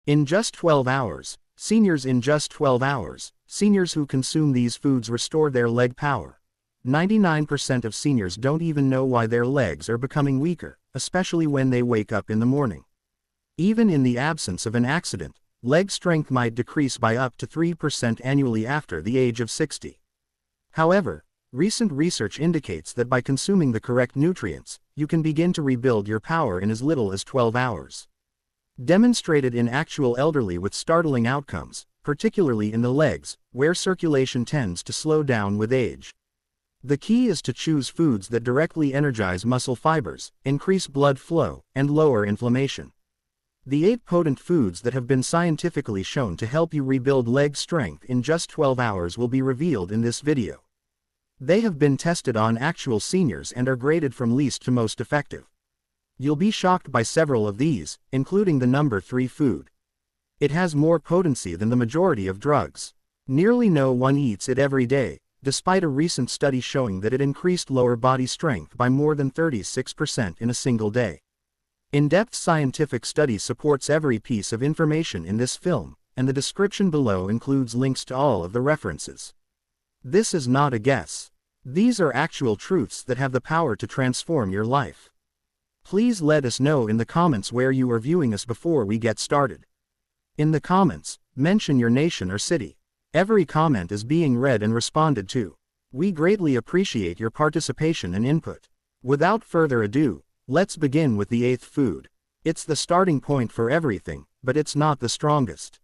In just 12 hours, seniors in just 12 hours, seniors who consume these foods restore their leg power. 99% of seniors don't even know why their legs are becoming weaker, especially when they wake up in the morning. Even in the absence of an accident, leg strength might decrease by up to 3% annually after the age of 60. However, recent research indicates that by consuming the correct nutrients, you can begin to rebuild your power in as little as 12 hours. Demonstrated in actual elderly with startling outcomes, particularly in the legs, where circulation tends to slow down with age. The key is to choose foods that directly energize muscle fibers, increase blood flow, and lower inflammation. The 8 potent foods that have been scientifically shown to help you rebuild leg strength in just 12 hours will be revealed in this video. They have been tested on actual seniors and are graded from least to most effective. You'll be shocked by several of these, including the number 3 food. It has more potency than the majority of drugs. Nearly no one eats it every day, despite a recent study showing that it increased lower body strength by more than 36% in a single day. In-depth scientific study supports every piece of information in this film, and the description below includes links to all of the references. This is not a guess. These are actual truths that have the power to transform your life. Please let us know in the comments where you are viewing us before we get started. In the comments, mention your nation or city. Every comment is being read and responded to. We greatly appreciate your participation and input. Without further ado, let's begin with the 8th food. It's the starting point for everything, but it's not the strongest.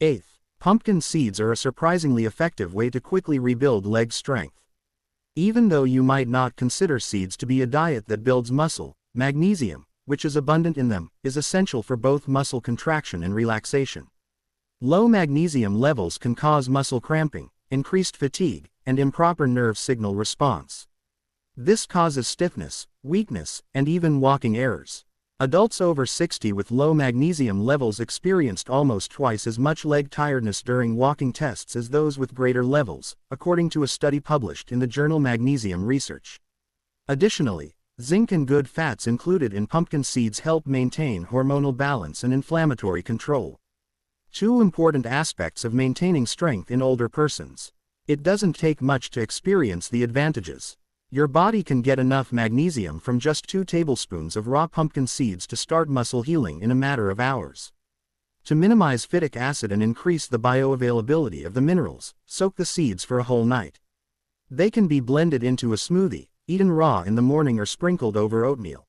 8th, pumpkin seeds are a surprisingly effective way to quickly rebuild leg strength. Even though you might not consider seeds to be a diet that builds muscle, magnesium, which is abundant in them, is essential for both muscle contraction and relaxation. Low magnesium levels can cause muscle cramping, increased fatigue, and improper nerve signal response. This causes stiffness, weakness, and even walking errors. Adults over 60 with low magnesium levels experienced almost twice as much leg tiredness during walking tests as those with greater levels, according to a study published in the journal Magnesium Research. Additionally, zinc and good fats included in pumpkin seeds help maintain hormonal balance and inflammatory control. 2 important aspects of maintaining strength in older persons. It doesn't take much to experience the advantages. Your body can get enough magnesium from just 2 tablespoons of raw pumpkin seeds to start muscle healing in a matter of hours. To minimize phytic acid and increase the bioavailability of the minerals, soak the seeds for a whole night. They can be blended into a smoothie, eaten raw in the morning or sprinkled over oatmeal.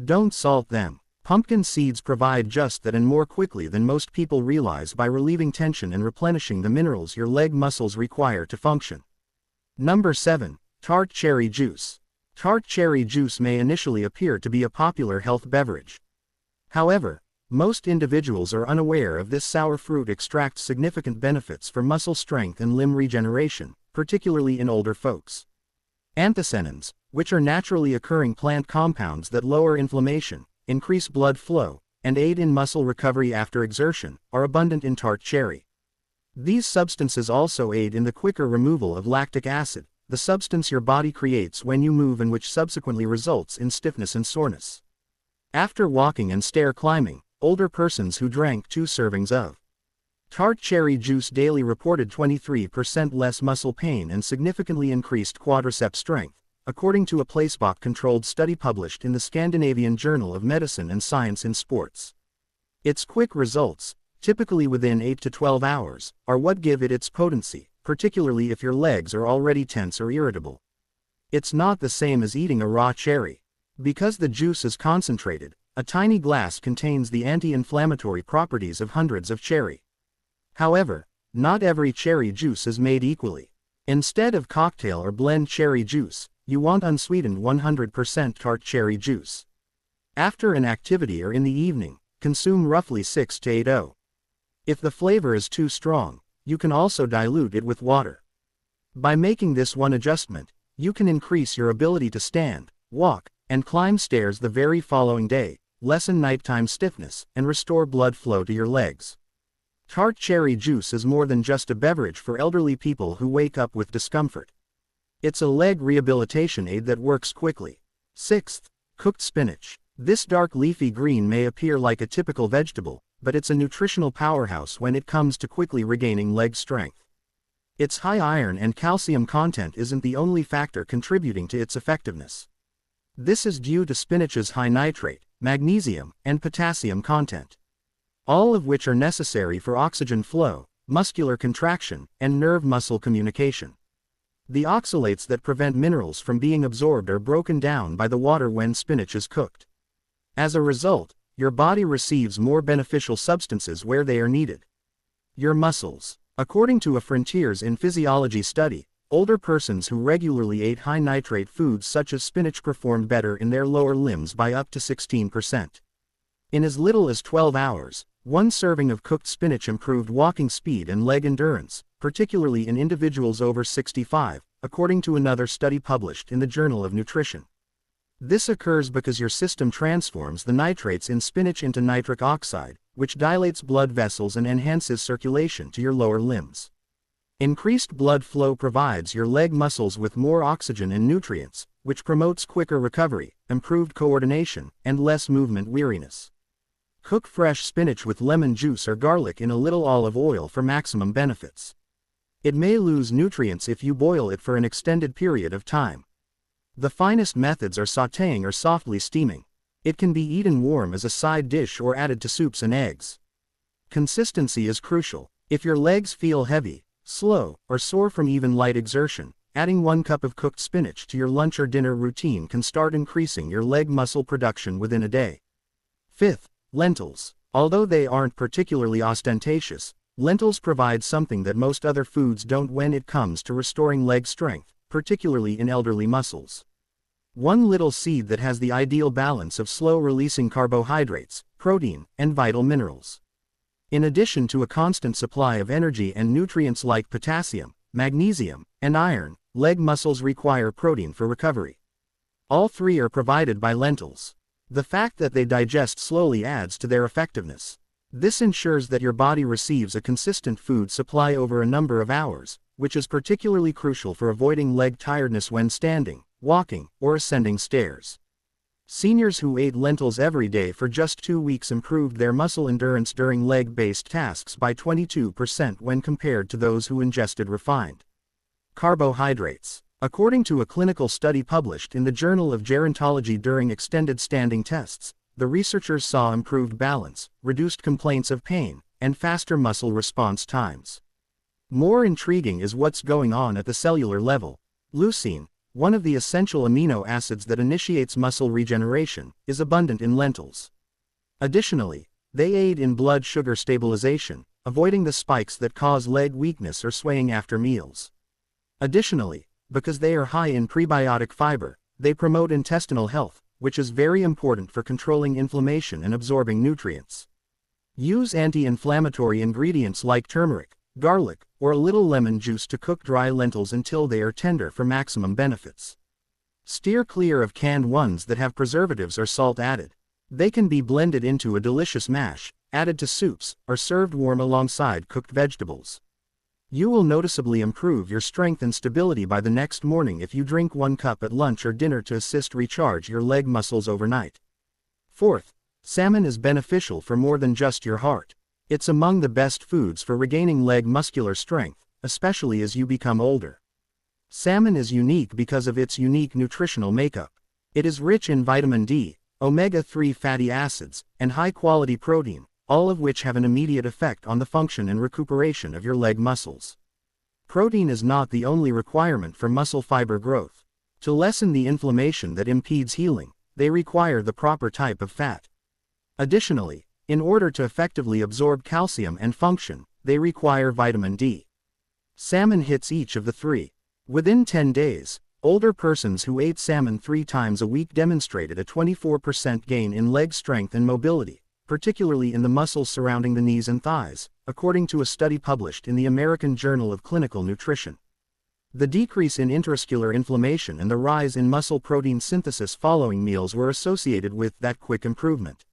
Don't salt them. Pumpkin seeds provide just that and more quickly than most people realize by relieving tension and replenishing the minerals your leg muscles require to function. Number 7. Tart cherry juice. Tart cherry juice may initially appear to be a popular health beverage. However, most individuals are unaware of this sour fruit extracts significant benefits for muscle strength and limb regeneration, particularly in older folks. Anthocyanins, which are naturally occurring plant compounds that lower inflammation, increase blood flow, and aid in muscle recovery after exertion, are abundant in tart cherry. These substances also aid in the quicker removal of lactic acid, the substance your body creates when you move and which subsequently results in stiffness and soreness. After walking and stair climbing, older persons who drank 2 servings of tart cherry juice daily reported 23% less muscle pain and significantly increased quadriceps strength, according to a placebo-controlled study published in the Scandinavian Journal of Medicine and Science in Sports. Its quick results, typically within 8 to 12 hours, are what give it its potency, particularly if your legs are already tense or irritable. It's not the same as eating a raw cherry. Because the juice is concentrated, a tiny glass contains the anti-inflammatory properties of hundreds of cherry. However, not every cherry juice is made equally. Instead of cocktail or blend cherry juice, you want unsweetened 100% tart cherry juice. After an activity or in the evening, consume roughly 6 to 8 oz. If the flavor is too strong, you can also dilute it with water. By making this one adjustment, you can increase your ability to stand, walk, and climb stairs the very following day, lessen nighttime stiffness, and restore blood flow to your legs. Tart cherry juice is more than just a beverage for elderly people who wake up with discomfort. It's a leg rehabilitation aid that works quickly. 6th, cooked spinach. This dark leafy green may appear like a typical vegetable, but it's a nutritional powerhouse when it comes to quickly regaining leg strength. Its high iron and calcium content isn't the only factor contributing to its effectiveness. This is due to spinach's high nitrate, magnesium, and potassium content, all of which are necessary for oxygen flow, muscular contraction, and nerve-muscle communication. The oxalates that prevent minerals from being absorbed are broken down by the water when spinach is cooked. As a result, your body receives more beneficial substances where they are needed. Your muscles. According to a Frontiers in Physiology study, older persons who regularly ate high nitrate foods such as spinach performed better in their lower limbs by up to 16%. In as little as 12 hours, one serving of cooked spinach improved walking speed and leg endurance, particularly in individuals over 65, according to another study published in the Journal of Nutrition. This occurs because your system transforms the nitrates in spinach into nitric oxide, which dilates blood vessels and enhances circulation to your lower limbs. Increased blood flow provides your leg muscles with more oxygen and nutrients, which promotes quicker recovery, improved coordination, and less movement weariness. Cook fresh spinach with lemon juice or garlic in a little olive oil for maximum benefits. It may lose nutrients if you boil it for an extended period of time. The finest methods are sautéing or softly steaming. It can be eaten warm as a side dish or added to soups and eggs. Consistency is crucial. If your legs feel heavy, slow, or sore from even light exertion, adding 1 cup of cooked spinach to your lunch or dinner routine can start increasing your leg muscle production within a day. 5th, lentils. Although they aren't particularly ostentatious, lentils provide something that most other foods don't when it comes to restoring leg strength, particularly in elderly muscles. One little seed that has the ideal balance of slow-releasing carbohydrates, protein, and vital minerals. In addition to a constant supply of energy and nutrients like potassium, magnesium, and iron, leg muscles require protein for recovery. All three are provided by lentils. The fact that they digest slowly adds to their effectiveness. This ensures that your body receives a consistent food supply over a number of hours, which is particularly crucial for avoiding leg tiredness when standing, walking, or ascending stairs. Seniors who ate lentils every day for just 2 weeks improved their muscle endurance during leg-based tasks by 22% when compared to those who ingested refined carbohydrates. According to a clinical study published in the Journal of Gerontology during extended standing tests, the researchers saw improved balance, reduced complaints of pain, and faster muscle response times. More intriguing is what's going on at the cellular level. Leucine, one of the essential amino acids that initiates muscle regeneration, is abundant in lentils. Additionally, they aid in blood sugar stabilization, avoiding the spikes that cause leg weakness or swaying after meals. Additionally, because they are high in prebiotic fiber, they promote intestinal health, which is very important for controlling inflammation and absorbing nutrients. Use anti-inflammatory ingredients like turmeric, garlic, or a little lemon juice to cook dry lentils until they are tender for maximum benefits. Steer clear of canned ones that have preservatives or salt added. They can be blended into a delicious mash, added to soups, or served warm alongside cooked vegetables. You will noticeably improve your strength and stability by the next morning if you drink 1 cup at lunch or dinner to assist recharge your leg muscles overnight. 4th, salmon is beneficial for more than just your heart. It's among the best foods for regaining leg muscular strength, especially as you become older. Salmon is unique because of its unique nutritional makeup. It is rich in vitamin D, omega-3 fatty acids, and high-quality protein, all of which have an immediate effect on the function and recuperation of your leg muscles. Protein is not the only requirement for muscle fiber growth. To lessen the inflammation that impedes healing, they require the proper type of fat. Additionally, in order to effectively absorb calcium and function, they require vitamin D. Salmon hits each of the three. Within 10 days, older persons who ate salmon 3 times a week demonstrated a 24% gain in leg strength and mobility, particularly in the muscles surrounding the knees and thighs, according to a study published in the American Journal of Clinical Nutrition. The decrease in intramuscular inflammation and the rise in muscle protein synthesis following meals were associated with that quick improvement.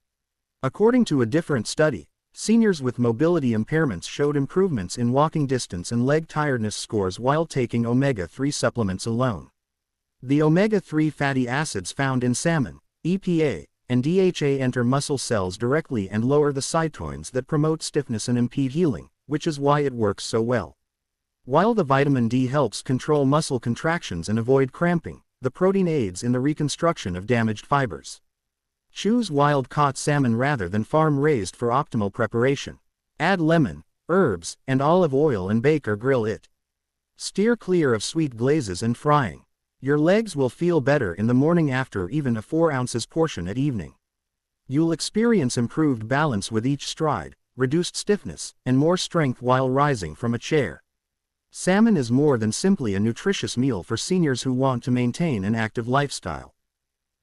According to a different study, seniors with mobility impairments showed improvements in walking distance and leg tiredness scores while taking omega-3 supplements alone. The omega-3 fatty acids found in salmon, EPA, and DHA enter muscle cells directly and lower the cytokines that promote stiffness and impede healing, which is why it works so well. While the vitamin D helps control muscle contractions and avoid cramping, the protein aids in the reconstruction of damaged fibers. Choose wild-caught salmon rather than farm-raised for optimal preparation. Add lemon, herbs, and olive oil and bake or grill it. Steer clear of sweet glazes and frying. Your legs will feel better in the morning after even a 4 ounces portion at evening. You'll experience improved balance with each stride, reduced stiffness, and more strength while rising from a chair. Salmon is more than simply a nutritious meal for seniors who want to maintain an active lifestyle.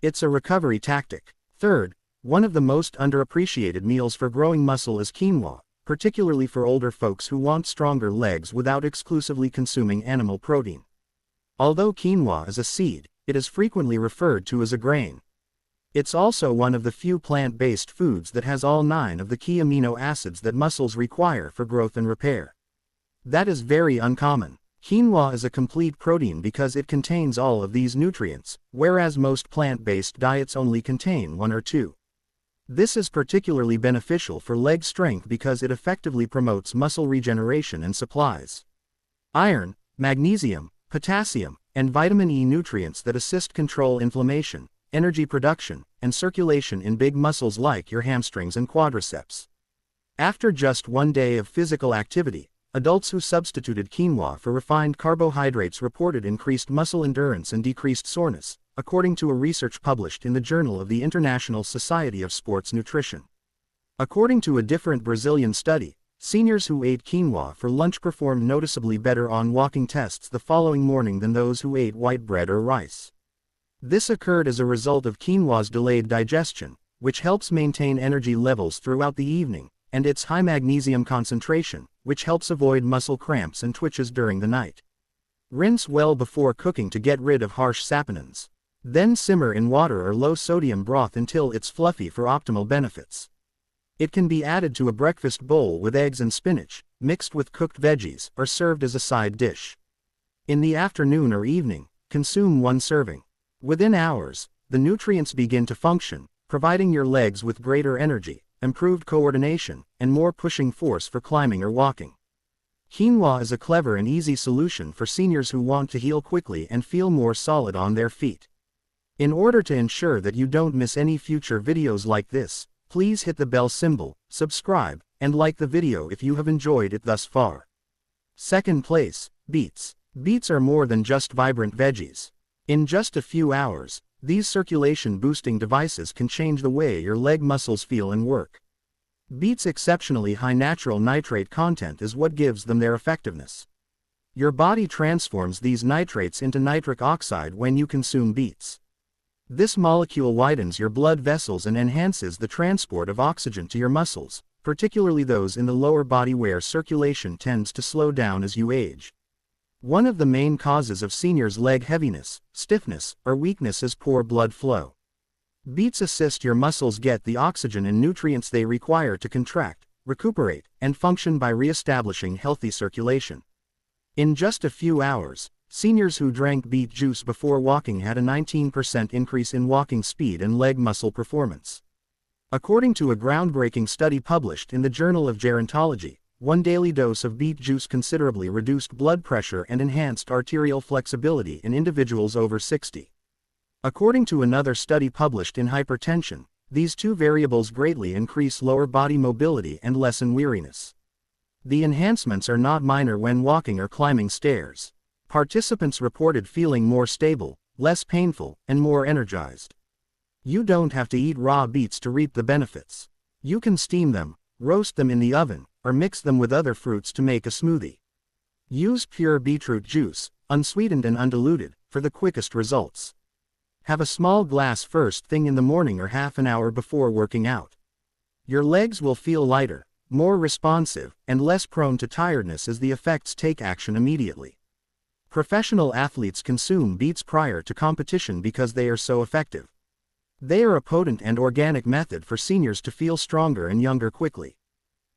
It's a recovery tactic. Third, one of the most underappreciated meals for growing muscle is quinoa, particularly for older folks who want stronger legs without exclusively consuming animal protein. Although quinoa is a seed, it is frequently referred to as a grain. It's also one of the few plant-based foods that has all 9 of the key amino acids that muscles require for growth and repair. That is very uncommon. Quinoa is a complete protein because it contains all of these nutrients, whereas most plant-based diets only contain 1 or 2. This is particularly beneficial for leg strength because it effectively promotes muscle regeneration and supplies iron, magnesium, potassium, and vitamin E nutrients that assist control inflammation, energy production, and circulation in big muscles like your hamstrings and quadriceps. After just 1 day of physical activity, adults who substituted quinoa for refined carbohydrates reported increased muscle endurance and decreased soreness, according to a research published in the Journal of the International Society of Sports Nutrition. According to a different Brazilian study, seniors who ate quinoa for lunch performed noticeably better on walking tests the following morning than those who ate white bread or rice. This occurred as a result of quinoa's delayed digestion, which helps maintain energy levels throughout the evening, and its high magnesium concentration, which helps avoid muscle cramps and twitches during the night. Rinse well before cooking to get rid of harsh saponins. Then simmer in water or low-sodium broth until it's fluffy for optimal benefits. It can be added to a breakfast bowl with eggs and spinach, mixed with cooked veggies, or served as a side dish. In the afternoon or evening, consume 1 serving. Within hours, the nutrients begin to function, providing your legs with greater energy, improved coordination, and more pushing force for climbing or walking. Quinoa is a clever and easy solution for seniors who want to heal quickly and feel more solid on their feet. In order to ensure that you don't miss any future videos like this, please hit the bell symbol, subscribe, and like the video if you have enjoyed it thus far. Second place, beets. Beets are more than just vibrant veggies. In just a few hours, these circulation-boosting devices can change the way your leg muscles feel and work. Beets' exceptionally high natural nitrate content is what gives them their effectiveness. Your body transforms these nitrates into nitric oxide when you consume beets. This molecule widens your blood vessels and enhances the transport of oxygen to your muscles, particularly those in the lower body where circulation tends to slow down as you age. One of the main causes of seniors' leg heaviness, stiffness, or weakness is poor blood flow. Beets assist your muscles get the oxygen and nutrients they require to contract, recuperate, and function by re-establishing healthy circulation. In just a few hours, seniors who drank beet juice before walking had a 19% increase in walking speed and leg muscle performance. According to a groundbreaking study published in the Journal of Gerontology, 1 daily dose of beet juice considerably reduced blood pressure and enhanced arterial flexibility in individuals over 60. According to another study published in Hypertension, these 2 variables greatly increase lower body mobility and lessen weariness. The enhancements are not minor when walking or climbing stairs. Participants reported feeling more stable, less painful, and more energized. You don't have to eat raw beets to reap the benefits. You can steam them, roast them in the oven, or mix them with other fruits to make a smoothie. Use pure beetroot juice, unsweetened and undiluted, for the quickest results. Have a small glass first thing in the morning or half an hour before working out. Your legs will feel lighter, more responsive, and less prone to tiredness as the effects take action immediately. Professional athletes consume beets prior to competition because they are so effective. They are a potent and organic method for seniors to feel stronger and younger quickly.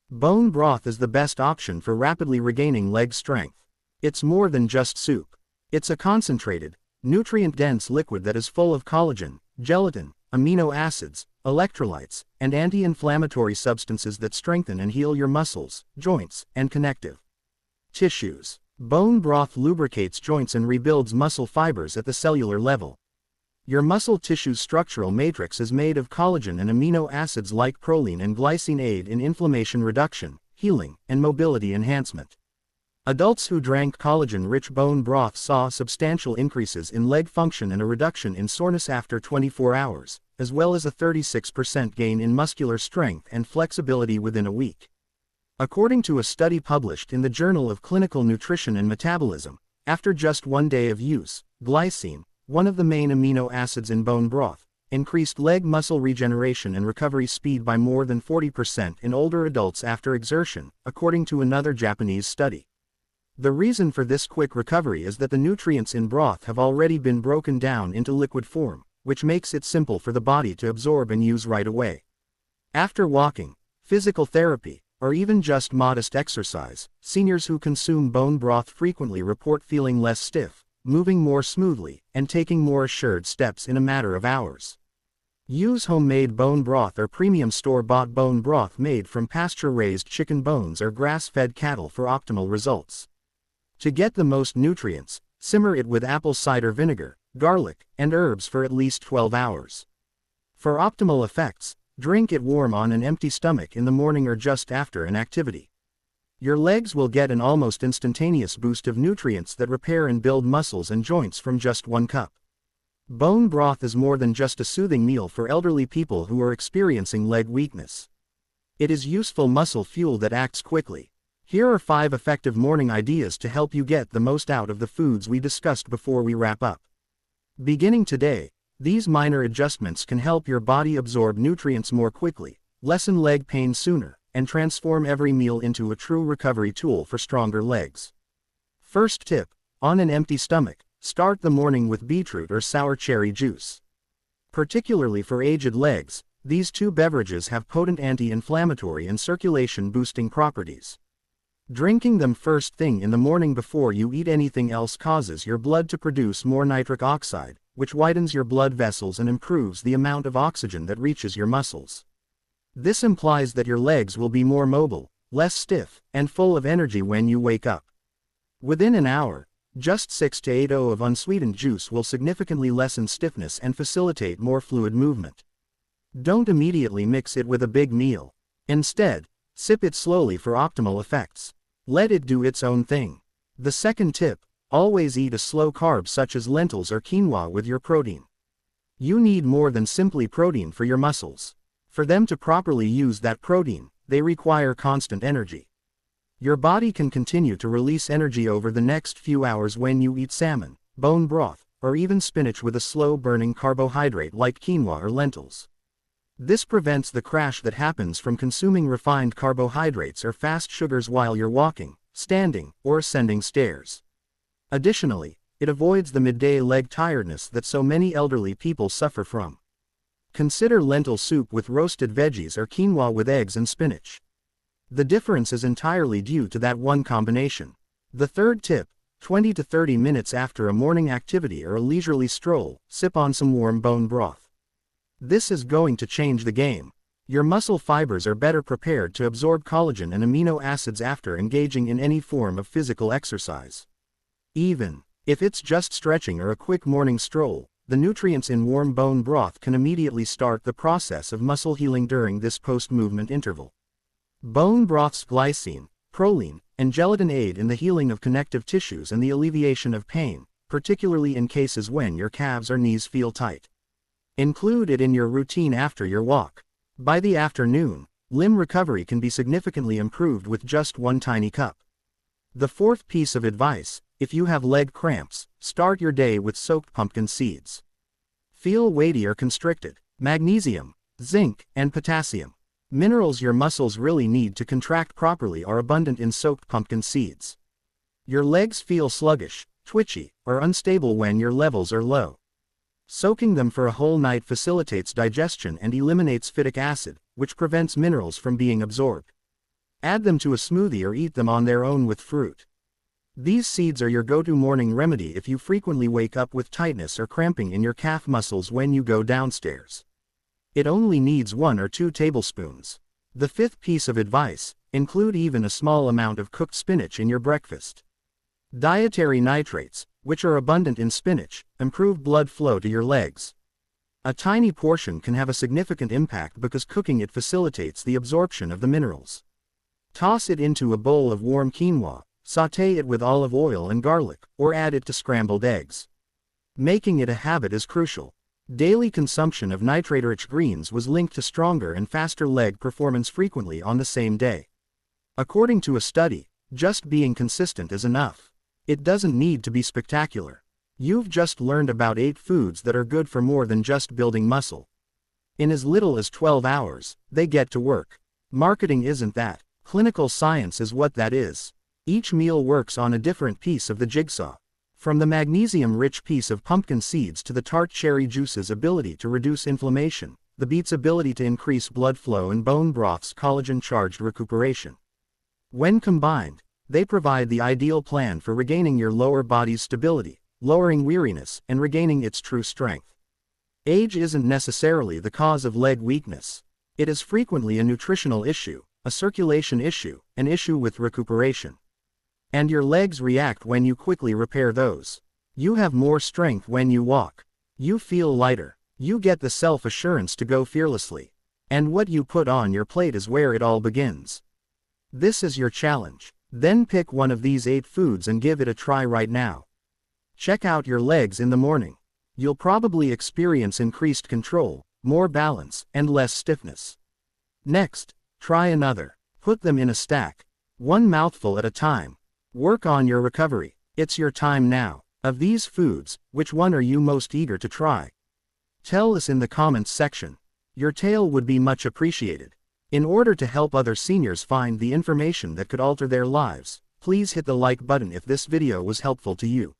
Bone broth is the best option for rapidly regaining leg strength. It's more than just soup. It's a concentrated, nutrient-dense liquid that is full of collagen, gelatin, amino acids, electrolytes, and anti-inflammatory substances that strengthen and heal your muscles, joints, and connective tissues. Bone broth lubricates joints and rebuilds muscle fibers at the cellular level. Your muscle tissue's structural matrix is made of collagen, and amino acids like proline and glycine aid in inflammation reduction, healing, and mobility enhancement. Adults who drank collagen-rich bone broth saw substantial increases in leg function and a reduction in soreness after 24 hours, as well as a 36% gain in muscular strength and flexibility within a week. According to a study published in the Journal of Clinical Nutrition and Metabolism, after just 1 day of use, glycine, one of the main amino acids in bone broth, increased leg muscle regeneration and recovery speed by more than 40% in older adults after exertion, according to another Japanese study. The reason for this quick recovery is that the nutrients in broth have already been broken down into liquid form, which makes it simple for the body to absorb and use right away. After walking, physical therapy, or even just modest exercise, seniors who consume bone broth frequently report feeling less stiff, moving more smoothly, and taking more assured steps in a matter of hours. Use homemade bone broth or premium store-bought bone broth made from pasture-raised chicken bones or grass-fed cattle for optimal results. To get the most nutrients, simmer it with apple cider vinegar, garlic, and herbs for at least 12 hours. For optimal effects, drink it warm on an empty stomach in the morning or just after an activity. Your legs will get an almost instantaneous boost of nutrients that repair and build muscles and joints from just 1 cup. Bone broth is more than just a soothing meal for elderly people who are experiencing leg weakness. It is useful muscle fuel that acts quickly. Here are 5 effective morning ideas to help you get the most out of the foods we discussed before we wrap up. Beginning today, these minor adjustments can help your body absorb nutrients more quickly, lessen leg pain sooner, and transform every meal into a true recovery tool for stronger legs. First tip: on an empty stomach, start the morning with beetroot or sour cherry juice. Particularly for aged legs, these 2 beverages have potent anti-inflammatory and circulation-boosting properties. Drinking them first thing in the morning before you eat anything else causes your blood to produce more nitric oxide, which widens your blood vessels and improves the amount of oxygen that reaches your muscles. This implies that your legs will be more mobile, less stiff, and full of energy when you wake up. Within an hour, just 6 to 8 of unsweetened juice will significantly lessen stiffness and facilitate more fluid movement. Don't immediately mix it with a big meal. Instead, sip it slowly for optimal effects. Let it do its own thing. The second tip: always eat a slow carb such as lentils or quinoa with your protein. You need more than simply protein for your muscles. For them to properly use that protein, they require constant energy. Your body can continue to release energy over the next few hours when you eat salmon, bone broth, or even spinach with a slow-burning carbohydrate like quinoa or lentils. This prevents the crash that happens from consuming refined carbohydrates or fast sugars while you're walking, standing, or ascending stairs. Additionally, it avoids the midday leg tiredness that so many elderly people suffer from. Consider lentil soup with roasted veggies or quinoa with eggs and spinach. The difference is entirely due to that one combination. The third tip: 20 to 30 minutes after a morning activity or a leisurely stroll, sip on some warm bone broth. This is going to change the game. Your muscle fibers are better prepared to absorb collagen and amino acids after engaging in any form of physical exercise. Even if it's just stretching or a quick morning stroll, the nutrients in warm bone broth can immediately start the process of muscle healing during this post-movement interval. Bone broth's glycine, proline, and gelatin aid in the healing of connective tissues and the alleviation of pain, particularly in cases when your calves or knees feel tight. Include it in your routine after your walk. By the afternoon, limb recovery can be significantly improved with just 1 tiny cup. The fourth piece of advice: if you have leg cramps, start your day with soaked pumpkin seeds. Feel weighty or constricted? Magnesium, zinc, and potassium, minerals your muscles really need to contract properly, are abundant in soaked pumpkin seeds. Your legs feel sluggish, twitchy, or unstable when your levels are low. Soaking them for a whole night facilitates digestion and eliminates phytic acid, which prevents minerals from being absorbed. Add them to a smoothie or eat them on their own with fruit. These seeds are your go-to morning remedy if you frequently wake up with tightness or cramping in your calf muscles when you go downstairs. It only needs 1 or 2 tablespoons. The fifth piece of advice: include even a small amount of cooked spinach in your breakfast. Dietary nitrates, which are abundant in spinach, improve blood flow to your legs. A tiny portion can have a significant impact because cooking it facilitates the absorption of the minerals. Toss it into a bowl of warm quinoa, sauté it with olive oil and garlic, or add it to scrambled eggs. Making it a habit is crucial. Daily consumption of nitrate-rich greens was linked to stronger and faster leg performance frequently on the same day. According to a study, just being consistent is enough. It doesn't need to be spectacular. You've just learned about 8 foods that are good for more than just building muscle. In as little as 12 hours, they get to work. Marketing isn't that. Clinical science is what that is. Each meal works on a different piece of the jigsaw. From the magnesium-rich piece of pumpkin seeds to the tart cherry juice's ability to reduce inflammation, the beet's ability to increase blood flow and bone broth's collagen-charged recuperation. When combined, they provide the ideal plan for regaining your lower body's stability, lowering weariness, and regaining its true strength. Age isn't necessarily the cause of leg weakness. It is frequently a nutritional issue, a circulation issue, an issue with recuperation. And your legs react when you quickly repair those. You have more strength when you walk. You feel lighter. You get the self-assurance to go fearlessly. And what you put on your plate is where it all begins. This is your challenge. Then pick one of these 8 foods and give it a try right now. Check out your legs in the morning. You'll probably experience increased control, more balance, and less stiffness. Next, try another. Put them in a stack. One mouthful at a time. Work on your recovery. It's your time now. Of these foods, which one are you most eager to try? Tell us in the comments section. Your tale would be much appreciated. In order to help other seniors find the information that could alter their lives, please hit the like button if this video was helpful to you.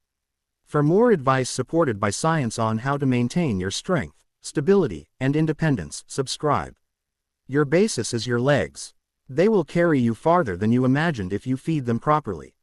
For more advice supported by science on how to maintain your strength, stability, and independence, subscribe. Your basis is your legs. They will carry you farther than you imagined if you feed them properly.